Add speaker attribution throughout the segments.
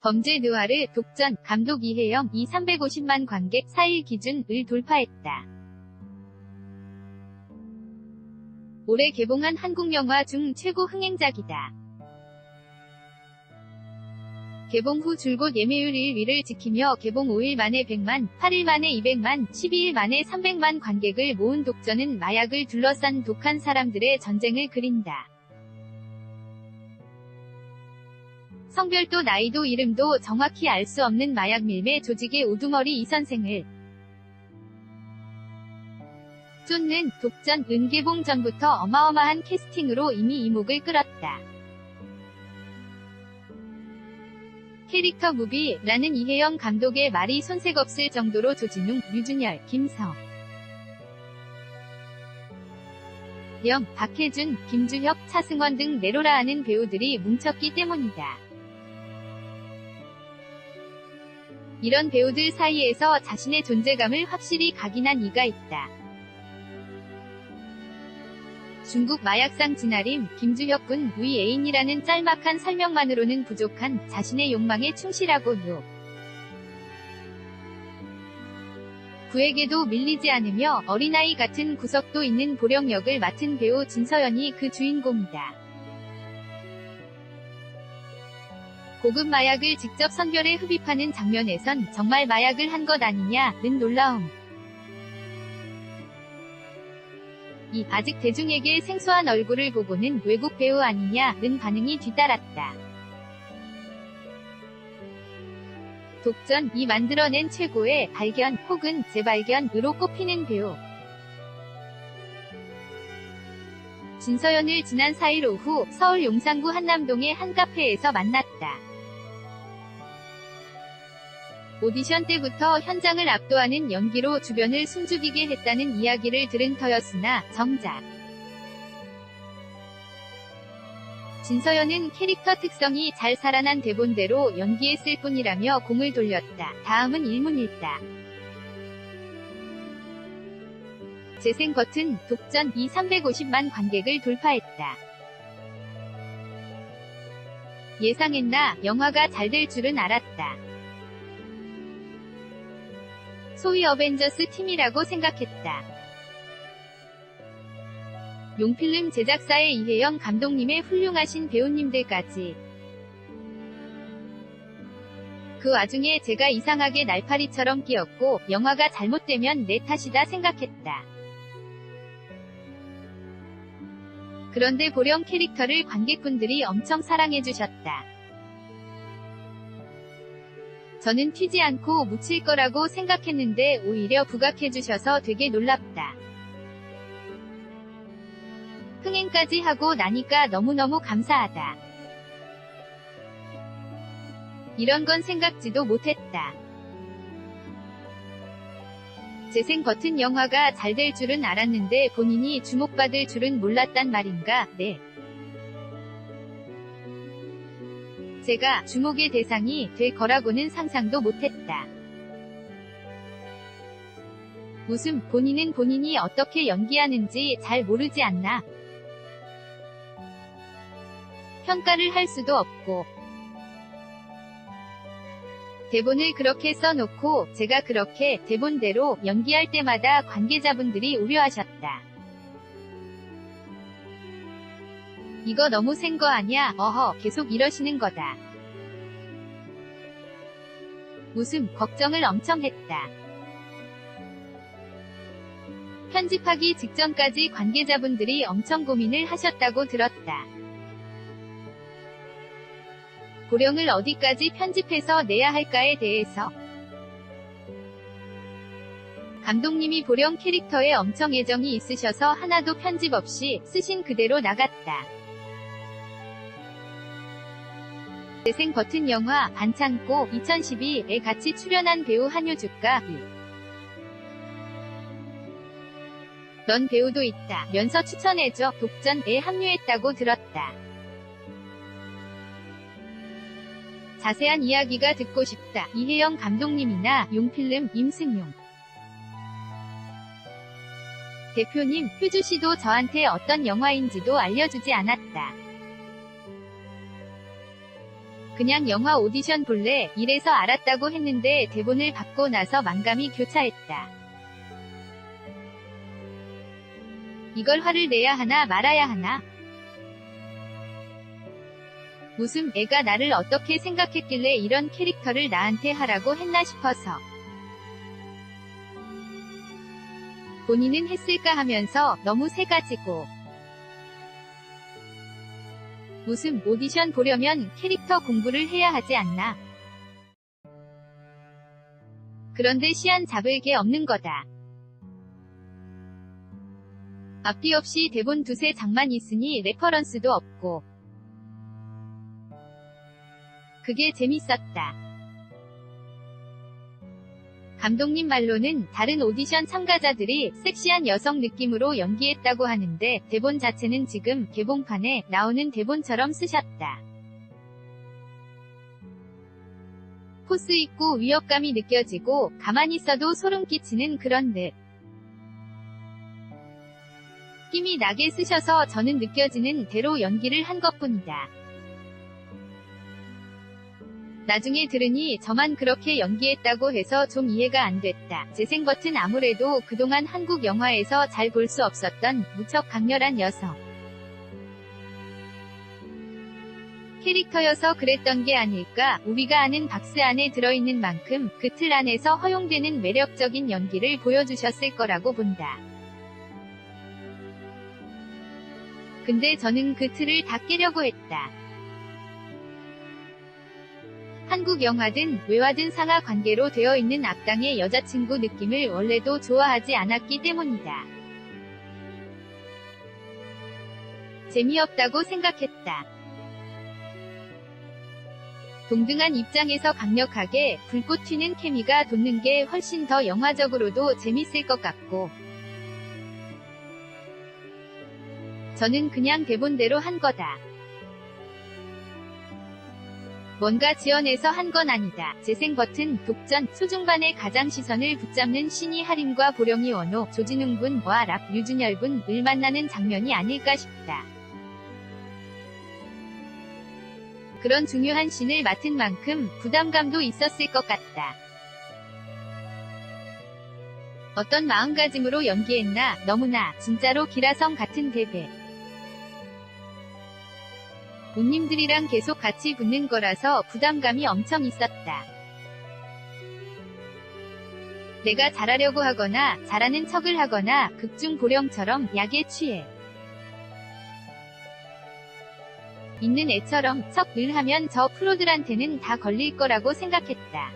Speaker 1: 범죄 느와르 독전 감독 이혜영 350만 관객 4일 기준을 돌파했다. 올해 개봉한 한국 영화 중 최고 흥행작이다. 개봉 후 줄곧 예매율 1위를 지키며 개봉 5일 만에 100만, 8일 만에 200만, 12일 만에 300만 관객을 모은 독전은 마약을 둘러싼 독한 사람들의 전쟁을 그린다. 성별도 나이도 이름도 정확히 알 수 없는 마약 밀매 조직의 우두머리 이 선생을 쫓는 독전 개봉 전부터 어마어마한 캐스팅으로 이미 이목을 끌었다. 캐릭터 무비라는 이혜영 감독의 말이 손색 없을 정도로 조진웅, 류준열, 김성 영, 박해준, 김주혁, 차승원 등 내로라 하는 배우들이 뭉쳤기 때문이다. 이런 배우들 사이에서 자신의 존재감을 확실히 각인한 이가 있다. 중국 마약상 진아림, 김주혁 군 의 애인이라는 짤막한 설명만으로는 부족한 자신의 욕망에 충실하고 누구에게도 밀리지 않으며 어린아이 같은 구석도 있는 보령 역을 맡은 배우 진서연이 그 주인공이다. 고급 마약을 직접 선별해 흡입하는 장면에선 정말 마약을 한 것 아니냐는 놀라움. 이 아직 대중에게 생소한 얼굴을 보고는 외국 배우 아니냐는 반응이 뒤따랐다. 독전이 만들어낸 최고의 발견 혹은 재발견으로 꼽히는 배우. 진서연을 지난 4일 오후 서울 용산구 한남동의 한 카페에서 만났다. 오디션 때부터 현장을 압도하는 연기로 주변을 숨죽이게 했다는 이야기를 들은 터였으나 정작 진서연은 캐릭터 특성이 잘 살아난 대본대로 연기했을 뿐이라며 공을 돌렸다. 다음은 일문일다. 재생 버튼 독전 350만 관객을 돌파했다. 예상했나 영화가 잘 될 줄은 알았다. 소위 어벤져스 팀이라고 생각했다. 용필름 제작사의 이혜영 감독님의 훌륭하신 배우님들까지. 그 와중에 제가 이상하게 날파리처럼 끼었고 영화가 잘못되면 내 탓이다 생각했다. 그런데 보령 캐릭터를 관객분들이 엄청 사랑해주셨다. 저는 튀지 않고 묻힐 거라고 생각했는데 오히려 부각해주셔서 되게 놀랍다. 흥행까지 하고 나니까 너무너무 감사하다. 이런 건 생각지도 못했다. 재생 버튼 영화가 잘 될 줄은 알았는데 본인이 주목받을 줄은 몰랐단 말인가, 네. 제가 주목의 대상이 될 거라고는 상상도 못했다. 웃음, 본인은 본인이 어떻게 연기하는지 잘 모르지 않나. 평가를 할 수도 없고. 대본을 그렇게 써놓고 제가 그렇게 대본대로 연기할 때마다 관계자분들이 우려하셨다. 이거 너무 센 거 아냐, 어허, 계속 이러시는 거다. 웃음, 걱정을 엄청 했다. 편집하기 직전까지 관계자분들이 엄청 고민을 하셨다고 들었다. 보령을 어디까지 편집해서 내야 할까에 대해서. 감독님이 보령 캐릭터에 엄청 애정이 있으셔서 하나도 편집 없이 쓰신 그대로 나갔다. 재생 버튼 영화 반창고 2012에 같이 출연한 배우 한효주가 넌 배우도 있다 면서 추천해줘 독전에 합류했다고 들었다. 자세한 이야기가 듣고 싶다. 이혜영 감독님이나 용필름, 임승용 대표님, 효주씨도 저한테 어떤 영화인지도 알려주지 않았다. 그냥 영화 오디션 볼래? 이래서 알았다고 했는데 대본을 받고 나서 만감이 교차했다. 이걸 화를 내야 하나 말아야 하나? 무슨 애가 나를 어떻게 생각했길래 이런 캐릭터를 나한테 하라고 했나 싶어서. 본인은 했을까 하면서 너무 세 가지고. 무슨 오디션 보려면 캐릭터 공부를 해야 하지 않나? 그런데 시안 잡을 게 없는 거다. 앞뒤 없이 대본 두세 장만 있으니 레퍼런스도 없고. 그게 재밌었다. 감독님 말로는 다른 오디션 참가자들이 섹시한 여성 느낌으로 연기했다고 하는데 대본 자체는 지금 개봉판에 나오는 대본처럼 쓰셨다. 포스 있고 위협감이 느껴지고 가만히 있어도 소름 끼치는 그런 느낌이 나게 쓰셔서 저는 느껴지는 대로 연기를 한 것뿐이다. 나중에 들으니 저만 그렇게 연기했다고 해서 좀 이해가 안 됐다. 재생버튼 아무래도 그동안 한국 영화에서 잘 볼 수 없었던 무척 강렬한 여성 캐릭터여서 그랬던 게 아닐까. 우리가 아는 박스 안에 들어있는 만큼 그 틀 안에서 허용되는 매력적인 연기를 보여주셨을 거라고 본다. 근데 저는 그 틀을 다 깨려고 했다. 한국 영화든 외화든 상하 관계로 되어 있는 악당의 여자친구 느낌을 원래도 좋아하지 않았기 때문이다. 재미없다고 생각했다. 동등한 입장에서 강력하게 불꽃 튀는 케미가 돋는 게 훨씬 더 영화적으로도 재밌을 것 같고. 저는 그냥 대본대로 한 거다. 뭔가 지어내서 한 건 아니다. 재생버튼, 독전, 초중반의 가장 시선을 붙잡는 신이 하림과 보령이 원호, 조진웅 군과 락, 유준열 군을 만나는 장면이 아닐까 싶다. 그런 중요한 씬을 맡은 만큼 부담감도 있었을 것 같다. 어떤 마음가짐으로 연기했나. 너무나 진짜로 기라성 같은 대배. 온님들이랑 계속 같이 붙는 거라서 부담감이 엄청 있었다. 내가 잘하려고 하거나 잘하는 척을 하거나 극중 보령처럼 약에 취해 있는 애처럼 척을 하면 저 프로들한테는 다 걸릴 거라고 생각했다.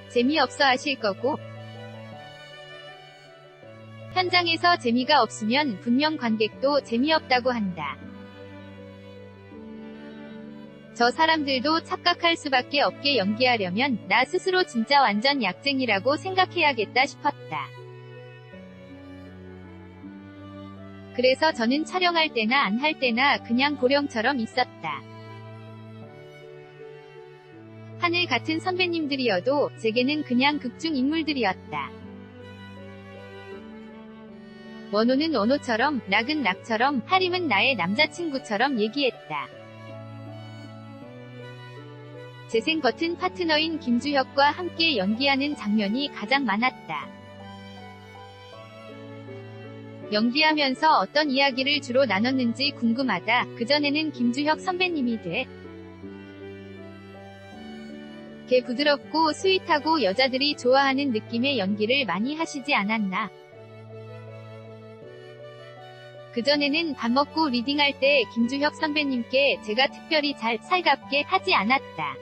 Speaker 1: 재미없어 하실 거고, 현장에서 재미가 없으면 분명 관객도 재미없다고 한다. 저 사람들도 착각할 수밖에 없게 연기하려면 나 스스로 진짜 완전 약쟁이라고 생각해야겠다 싶었다. 그래서 저는 촬영할 때나 안 할 때나 그냥 보령처럼 있었다. 하늘 같은 선배님들이어도 제게는 그냥 극중 인물들이었다. 원호는 원호처럼, 락은 락처럼, 하림은 나의 남자친구처럼 얘기했다. 재생버튼 파트너인 김주혁과 함께 연기하는 장면이 가장 많았다. 연기하면서 어떤 이야기를 주로 나눴는지 궁금하다. 그전에는 김주혁 선배님이 되게 부드럽고 스윗하고 여자들이 좋아하는 느낌의 연기를 많이 하시지 않았나. 그전에는 밥 먹고 리딩할 때 김주혁 선배님께 제가 특별히 잘 살갑게 하지 않았다.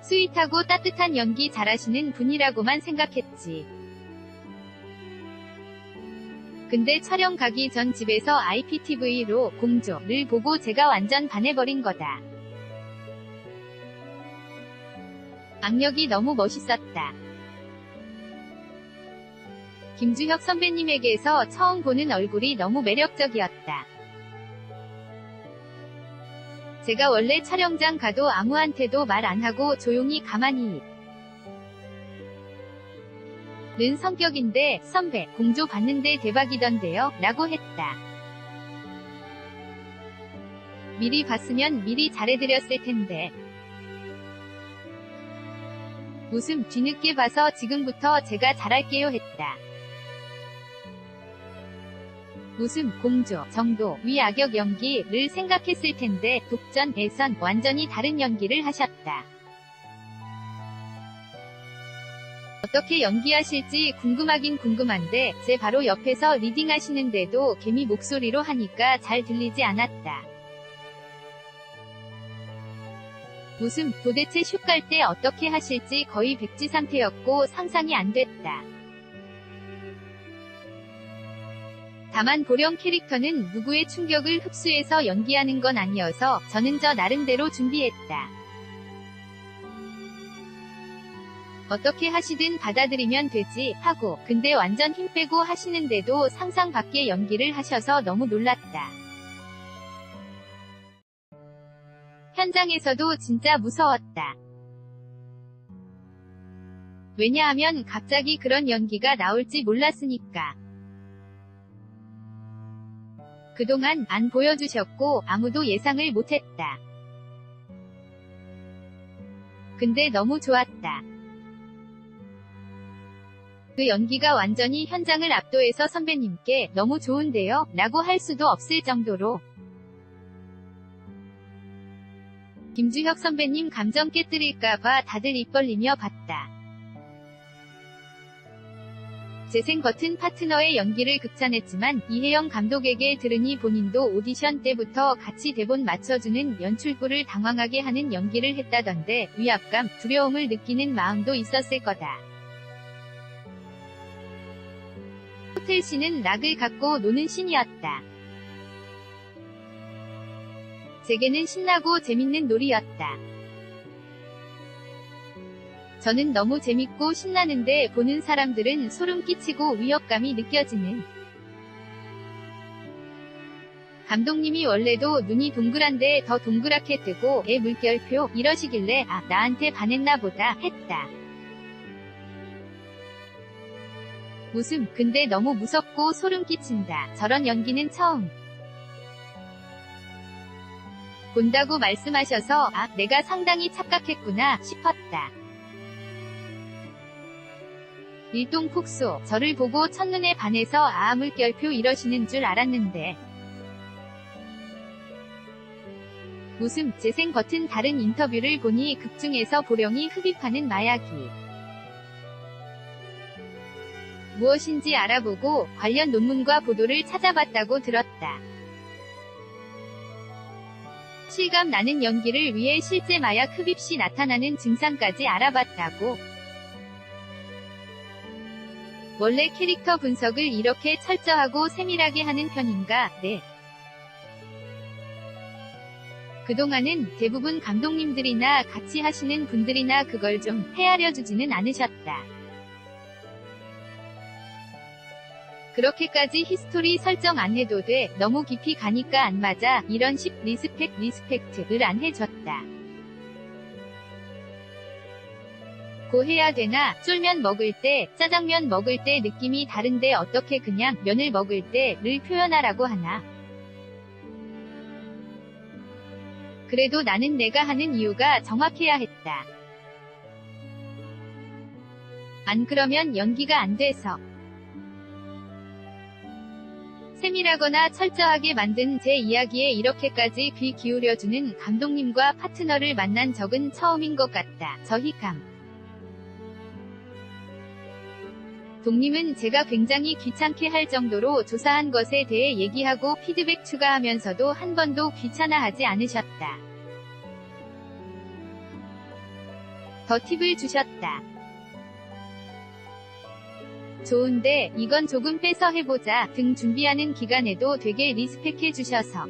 Speaker 1: 스윗하고 따뜻한 연기 잘하시는 분이라고만 생각했지. 근데 촬영 가기 전 집에서 IPTV로 공조를 보고 제가 완전 반해버린 거다. 악력이 너무 멋있었다. 김주혁 선배님에게서 처음 보는 얼굴이 너무 매력적이었다. 제가 원래 촬영장 가도 아무한테도 말 안 하고 조용히 가만히 는 성격인데 선배 공조 받는데 대박이던데요? 라고 했다. 미리 봤으면 미리 잘해드렸을 텐데. 웃음. 뒤늦게 봐서 지금부터 제가 잘할게요 했다. 웃음. 공조, 정도, 위악역 연기를 생각했을 텐데 독전에선 완전히 다른 연기를 하셨다. 어떻게 연기하실지 궁금하긴 궁금한데 제 바로 옆에서 리딩하시는데도 개미 목소리로 하니까 잘 들리지 않았다. 웃음. 도대체 슛 갈 때 어떻게 하실지 거의 백지 상태였고 상상이 안 됐다. 다만 보령 캐릭터는 누구의 충격을 흡수해서 연기하는 건 아니어서 저는 저 나름대로 준비했다. 어떻게 하시든 받아들이면 되지 하고 근데 완전 힘 빼고 하시는데도 상상 밖의 연기를 하셔서 너무 놀랐다. 현장에서도 진짜 무서웠다. 왜냐하면 갑자기 그런 연기가 나올지 몰랐으니까. 그동안 안 보여주셨고 아무도 예상을 못했다. 근데 너무 좋았다. 그 연기가 완전히 현장을 압도해서 선배님께 너무 좋은데요? 라고 할 수도 없을 정도로. 김주혁 선배님 감정 깨뜨릴까봐 다들 입 벌리며 봤다. 재생 버튼 파트너의 연기를 극찬했지만 이혜영 감독에게 들으니 본인도 오디션 때부터 같이 대본 맞춰주는 연출부를 당황하게 하는 연기를 했다던데 위압감, 두려움을 느끼는 마음도 있었을 거다. 호텔 씬은 락을 갖고 노는 씬이었다. 제게는 신나고 재밌는 놀이였다. 저는 너무 재밌고 신나는데 보는 사람들은 소름 끼치고 위협감이 느껴지는. 감독님이 원래도 눈이 동그란데 더 동그랗게 뜨고 애 물결표 이러시길래 아 나한테 반했나 보다 했다. 웃음. 근데 너무 무섭고 소름 끼친다. 저런 연기는 처음 본다고 말씀하셔서 아 내가 상당히 착각했구나 싶었다. 일동폭소. 저를 보고 첫눈에 반해서 아 물결표 이러시는 줄 알았는데. 웃음. 재생 버튼 다른 인터뷰를 보니 극중에서 보령이 흡입하는 마약이 무엇인지 알아보고 관련 논문과 보도를 찾아봤다고 들었다. 실감 나는 연기를 위해 실제 마약 흡입 시 나타나는 증상까지 알아봤다고. 원래 캐릭터 분석을 이렇게 철저하고 세밀하게 하는 편인가? 네. 그동안은 대부분 감독님들이나 같이 하시는 분들이나 그걸 좀 헤아려주지는 않으셨다. 그렇게까지 히스토리 설정 안 해도 돼. 너무 깊이 가니까 안 맞아. 이런 식 리스펙트를 안 해줬다. 고 해야 되나? 쫄면 먹을 때, 짜장면 먹을 때 느낌이 다른데 어떻게 그냥 면을 먹을 때를 표현하라고 하나? 그래도 나는 내가 하는 이유가 정확해야 했다. 안 그러면 연기가 안 돼서. 세밀하거나 철저하게 만든 제 이야기에 이렇게까지 귀 기울여주는 감독님과 파트너를 만난 적은 처음인 것 같다. 저희감. 독님은 제가 굉장히 귀찮게 할 정도로 조사한 것에 대해 얘기하고 피드백 추가하면서도 한 번도 귀찮아하지 않으셨다. 더 팁을 주셨다. 좋은데 이건 조금 빼서 해보자 등 준비하는 기간에도 되게 리스펙해 주셔서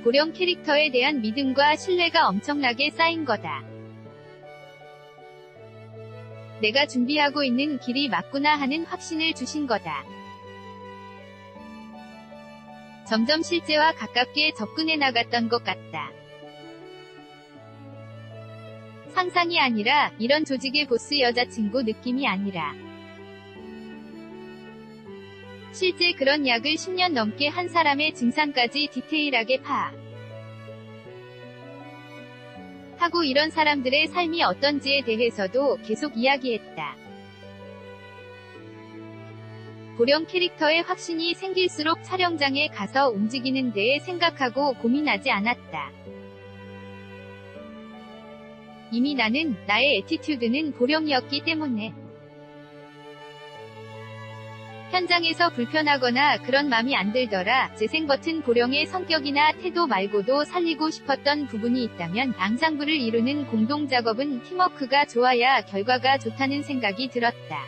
Speaker 1: 보령 캐릭터에 대한 믿음과 신뢰가 엄청나게 쌓인 거다. 내가 준비하고 있는 길이 맞구나 하는 확신을 주신 거다. 점점 실제와 가깝게 접근해 나갔던 것 같다. 상상이 아니라 이런 조직의 보스 여자친구 느낌이 아니라 실제 그런 약을 10년 넘게 한 사람의 증상까지 디테일하게 파악하고 이런 사람들의 삶이 어떤지에 대해서도 계속 이야기했다. 보령 캐릭터에 확신이 생길수록 촬영장에 가서 움직이는 데에 생각하고 고민하지 않았다. 이미 나의 애티튜드는 보령이었기 때문에 현장에서 불편하거나 그런 맘이 안 들더라. 재생 버튼 보령의 성격이나 태도 말고도 살리고 싶었던 부분이 있다면 앙상블을 이루는 공동작업은 팀워크가 좋아야 결과가 좋다는 생각이 들었다.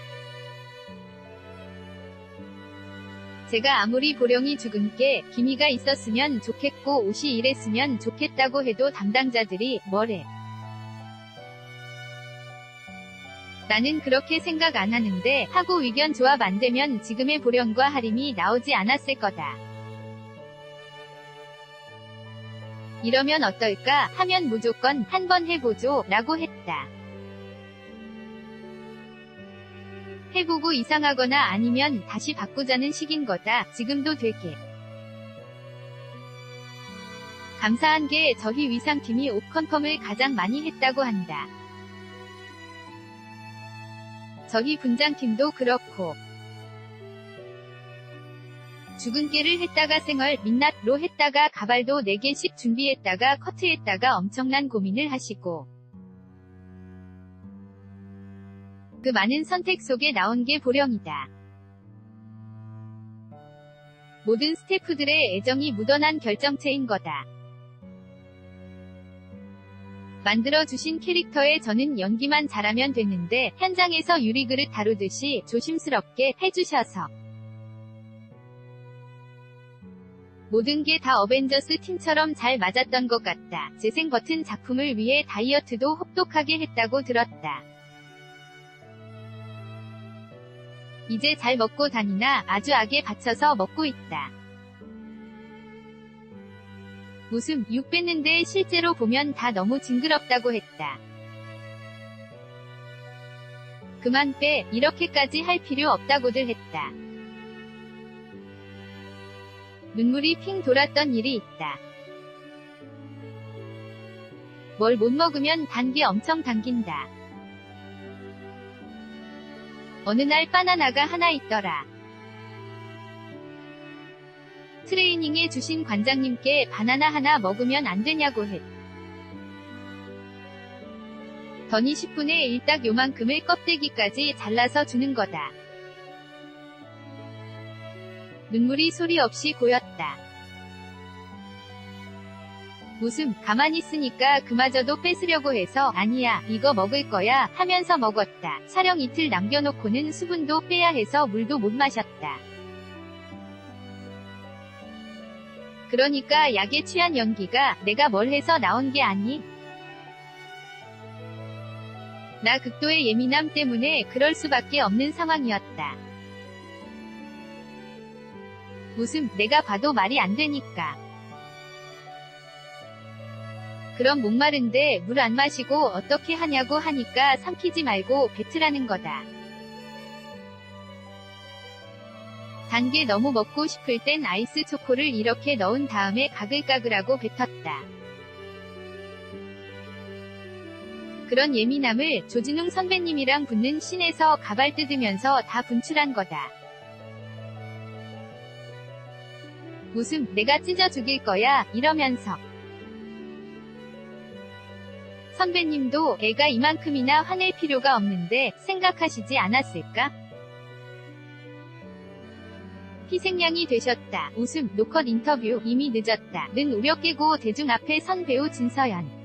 Speaker 1: 제가 아무리 보령이 죽은 게 기미가 있었으면 좋겠고 옷이 이랬으면 좋겠다고 해도 담당자들이 뭐래. 나는 그렇게 생각 안 하는데 하고 의견 조합 안 되면 지금의 보령과 하림이 나오지 않았을 거다. 이러면 어떨까 하면 무조건 한번 해보죠 라고 했다. 해보고 이상하거나 아니면 다시 바꾸자는 식인 거다. 지금도 되게 감사한 게 저희 위상팀이 옷 컨펌을 가장 많이 했다고 한다. 저희 분장팀도 그렇고 죽은 깨를 했다가 생얼, 민낯로 했다가 가발도 4개씩 준비했다가 커트했다가 엄청난 고민을 하시고 그 많은 선택 속에 나온 게 보령이다. 모든 스태프들의 애정이 묻어난 결정체인 거다. 만들어주신 캐릭터에 저는 연기만 잘하면 됐는데 현장에서 유리그릇 다루듯이 조심스럽게 해주셔서 모든 게 다 어벤져스 팀처럼 잘 맞았던 것 같다. 재생 버튼 작품을 위해 다이어트도 혹독하게 했다고 들었다. 이제 잘 먹고 다니나 아주 악에 받쳐서 먹고 있다. 웃음, 6 뺐는데 실제로 보면 다 너무 징그럽다고 했다. 그만 빼, 이렇게까지 할 필요 없다고들 했다. 눈물이 핑 돌았던 일이 있다. 뭘 못 먹으면 단 게 엄청 당긴다. 어느 날 바나나가 하나 있더라. 트레이닝해 주신 관장님께 바나나 하나 먹으면 안 되냐고 더니 10분의 1 딱 요만큼을 껍데기까지 잘라서 주는 거다. 눈물이 소리 없이 고였다. 웃음, 가만히 있으니까 그마저도 뺏으려고 해서 아니야, 이거 먹을 거야 하면서 먹었다. 촬영 이틀 남겨놓고는 수분도 빼야 해서 물도 못 마셨다. 그러니까 약에 취한 연기가 내가 뭘 해서 나온 게 아니? 나 극도의 예민함 때문에 그럴 수밖에 없는 상황이었다. 웃음, 내가 봐도 말이 안 되니까. 그럼 목마른데 물 안 마시고 어떻게 하냐고 하니까 삼키지 말고 뱉으라는 거다. 단 게 너무 먹고 싶을 땐 아이스 초코를 이렇게 넣은 다음에 가글가글하고 뱉었다. 그런 예민함을 조진웅 선배님이랑 붙는 씬에서 가발 뜯으면서 다 분출한 거다. 웃음, 내가 찢어 죽일 거야 이러면서. 선배님도 애가 이만큼이나 화낼 필요가 없는데 생각하시지 않았을까? 희생양이 되셨다. 웃음, 노컷 인터뷰, 이미 늦었다. 는 우려 깨고 대중 앞에 선 배우 진서연.